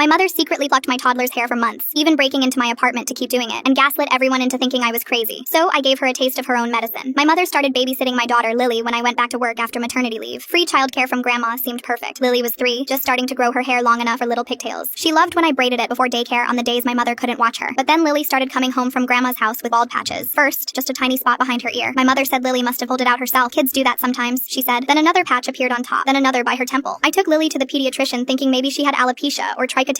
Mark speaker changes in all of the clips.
Speaker 1: My mother secretly plucked my toddler's hair for months, even breaking into my apartment to keep doing it, and gaslit everyone into thinking I was crazy. So I gave her a taste of her own medicine. My mother started babysitting my daughter, Lily, when I went back to work after maternity leave. Free childcare from grandma seemed perfect. Lily was 3, just starting to grow her hair long enough for little pigtails. She loved when I braided it before daycare on the days my mother couldn't watch her. But then Lily started coming home from grandma's house with bald patches. First, just a tiny spot behind her ear. My mother said Lily must have pulled it out herself. Kids do that sometimes, she said. Then another patch appeared on top, then another by her temple. I took Lily to the pediatrician thinking maybe she had alopecia or trichotillomania.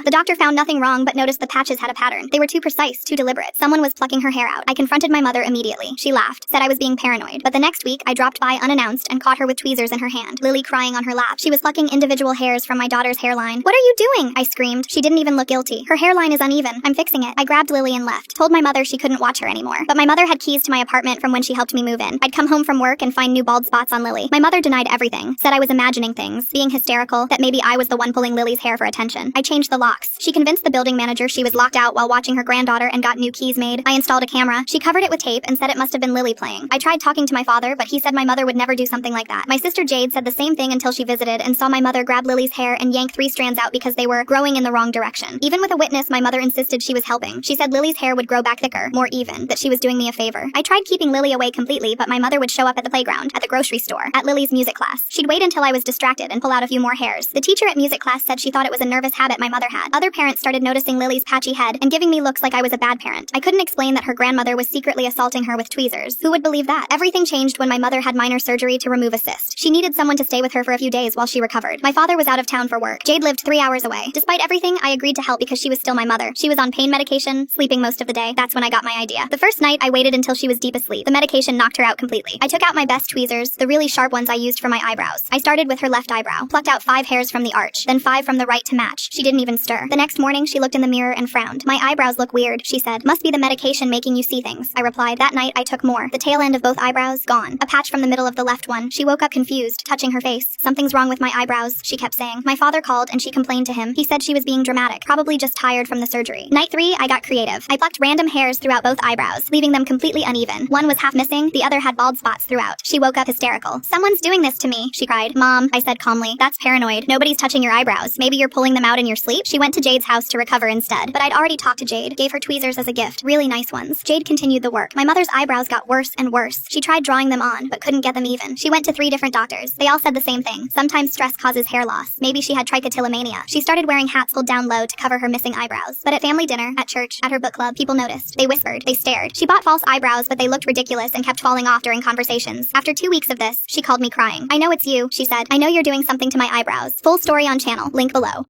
Speaker 1: The doctor found nothing wrong but noticed the patches had a pattern. They were too precise, too deliberate. Someone was plucking her hair out. I confronted my mother immediately. She laughed, said I was being paranoid. But the next week, I dropped by unannounced and caught her with tweezers in her hand, Lily crying on her lap. She was plucking individual hairs from my daughter's hairline. "What are you doing?" I screamed. She didn't even look guilty. "Her hairline is uneven. I'm fixing it." I grabbed Lily and left. Told my mother she couldn't watch her anymore. But my mother had keys to my apartment from when she helped me move in. I'd come home from work and find new bald spots on Lily. My mother denied everything, said I was imagining things, being hysterical, that maybe I was the one pulling Lily's hair for attention. I changed the locks. She convinced the building manager she was locked out while watching her granddaughter and got new keys made. I installed a camera. She covered it with tape and said it must have been Lily playing. I tried talking to my father, but he said my mother would never do something like that. My sister Jade said the same thing until she visited and saw my mother grab Lily's hair and yank 3 strands out because they were growing in the wrong direction. Even with a witness, my mother insisted she was helping. She said Lily's hair would grow back thicker, more even, that she was doing me a favor. I tried keeping Lily away completely, but my mother would show up at the playground, at the grocery store, at Lily's music class. She'd wait until I was distracted and pull out a few more hairs. The teacher at music class said she thought it was a nervous habit my mother had. Other parents started noticing Lily's patchy head and giving me looks like I was a bad parent. I couldn't explain that her grandmother was secretly assaulting her with tweezers. Who would believe that? Everything changed when my mother had minor surgery to remove a cyst. She needed someone to stay with her for a few days while she recovered. My father was out of town for work. Jade lived 3 hours away. Despite everything, I agreed to help because she was still my mother. She was on pain medication, sleeping most of the day. That's when I got my idea. The first night, I waited until she was deep asleep. The medication knocked her out completely. I took out my best tweezers, the really sharp ones I used for my eyebrows. I started with her left eyebrow, plucked out 5 hairs from the arch, then 5 from the right to match. She didn't even stir. The next morning, she looked in the mirror and frowned. "My eyebrows look weird," she said. "Must be the medication making you see things," I replied. That night, I took more. The tail end of both eyebrows, gone. A patch from the middle of the left one. She woke up confused, touching her face. "Something's wrong with my eyebrows," she kept saying. My father called and she complained to him. He said she was being dramatic, probably just tired from the surgery. Night 3, I got creative. I plucked random hairs throughout both eyebrows, leaving them completely uneven. One was half missing, the other had bald spots throughout. She woke up hysterical. "Someone's doing this to me," she cried. "Mom," I said calmly, "that's paranoid. Nobody's touching your eyebrows. Maybe you're pulling them out in your sleep." She went to Jade's house to recover instead. But I'd already talked to Jade, gave her tweezers as a gift, really nice ones. Jade continued the work. My mother's eyebrows got worse and worse. She tried drawing them on, but couldn't get them even. She went to 3 different doctors. They all said the same thing. Sometimes stress causes hair loss. Maybe she had trichotillomania. She started wearing hats pulled down low to cover her missing eyebrows. But at family dinner, at church, at her book club, people noticed. They whispered. They stared. She bought false eyebrows, but they looked ridiculous and kept falling off during conversations. After 2 weeks of this, she called me crying. "I know it's you," she said. "I know you're doing something to my eyebrows." Full story on channel. Link below.